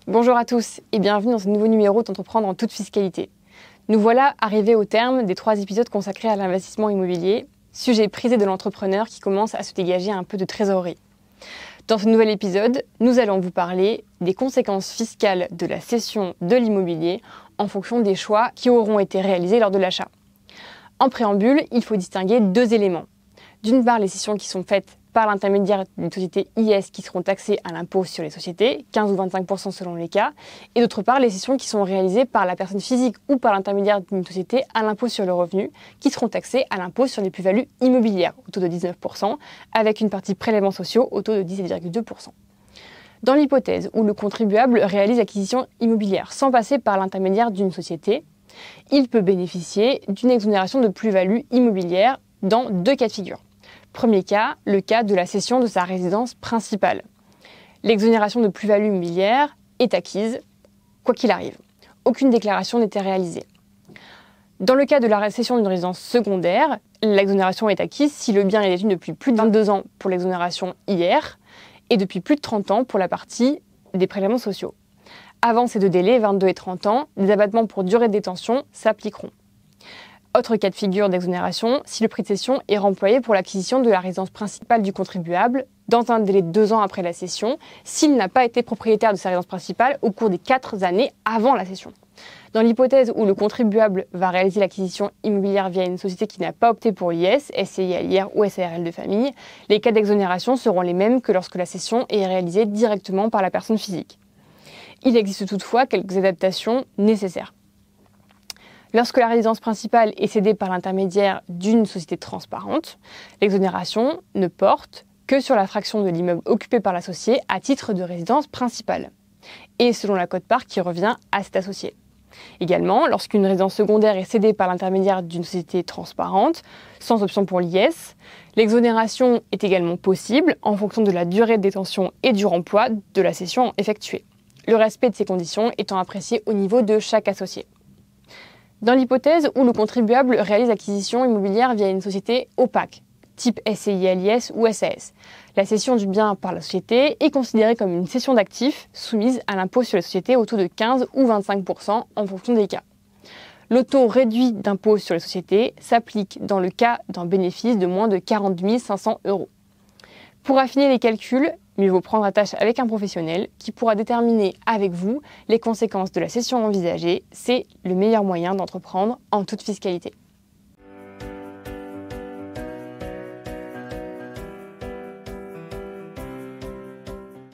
Bonjour à tous et bienvenue dans ce nouveau numéro d'Entreprendre en toute fiscalité. Nous voilà arrivés au terme des 3 épisodes consacrés à l'investissement immobilier, sujet prisé de l'entrepreneur qui commence à se dégager un peu de trésorerie. Dans ce nouvel épisode, nous allons vous parler des conséquences fiscales de la cession de l'immobilier en fonction des choix qui auront été réalisés lors de l'achat. En préambule, il faut distinguer 2 éléments. D'une part, les cessions qui sont faites par l'intermédiaire d'une société IS qui seront taxées à l'impôt sur les sociétés, 15 ou 25% selon les cas, et d'autre part les cessions qui sont réalisées par la personne physique ou par l'intermédiaire d'une société à l'impôt sur le revenu, qui seront taxées à l'impôt sur les plus-values immobilières, au taux de 19%, avec une partie prélèvements sociaux au taux de 17,2%. Dans l'hypothèse où le contribuable réalise l'acquisition immobilière sans passer par l'intermédiaire d'une société, il peut bénéficier d'une exonération de plus-value immobilière dans 2 cas de figure. Premier cas, le cas de la cession de sa résidence principale. L'exonération de plus-value immobilière est acquise, quoi qu'il arrive. Aucune déclaration n'était réalisée. Dans le cas de la cession d'une résidence secondaire, l'exonération est acquise si le bien est détenu depuis plus de 22 ans pour l'exonération IR et depuis plus de 30 ans pour la partie des prélèvements sociaux. Avant ces 2 délais, 22 et 30 ans, des abattements pour durée de détention s'appliqueront. Autre cas de figure d'exonération, si le prix de cession est remployé pour l'acquisition de la résidence principale du contribuable dans un délai de 2 ans après la cession, s'il n'a pas été propriétaire de sa résidence principale au cours des 4 années avant la cession. Dans l'hypothèse où le contribuable va réaliser l'acquisition immobilière via une société qui n'a pas opté pour l'IS, SCI à l'IR ou SARL de famille, les cas d'exonération seront les mêmes que lorsque la cession est réalisée directement par la personne physique. Il existe toutefois quelques adaptations nécessaires. Lorsque la résidence principale est cédée par l'intermédiaire d'une société transparente, l'exonération ne porte que sur la fraction de l'immeuble occupé par l'associé à titre de résidence principale, et selon la quote-part qui revient à cet associé. Également, lorsqu'une résidence secondaire est cédée par l'intermédiaire d'une société transparente, sans option pour l'IS, l'exonération est également possible en fonction de la durée de détention et du remploi de la cession effectuée. Le respect de ces conditions étant apprécié au niveau de chaque associé. Dans l'hypothèse où le contribuable réalise l'acquisition immobilière via une société opaque, type SCI à l'IS ou SAS, la cession du bien par la société est considérée comme une cession d'actifs soumise à l'impôt sur les sociétés au taux de 15 ou 25% en fonction des cas. Le taux réduit d'impôt sur les sociétés s'applique dans le cas d'un bénéfice de moins de 40 500 €. Pour affiner les calculs, mieux vaut prendre attache avec un professionnel qui pourra déterminer avec vous les conséquences de la cession envisagée. C'est le meilleur moyen d'entreprendre en toute fiscalité.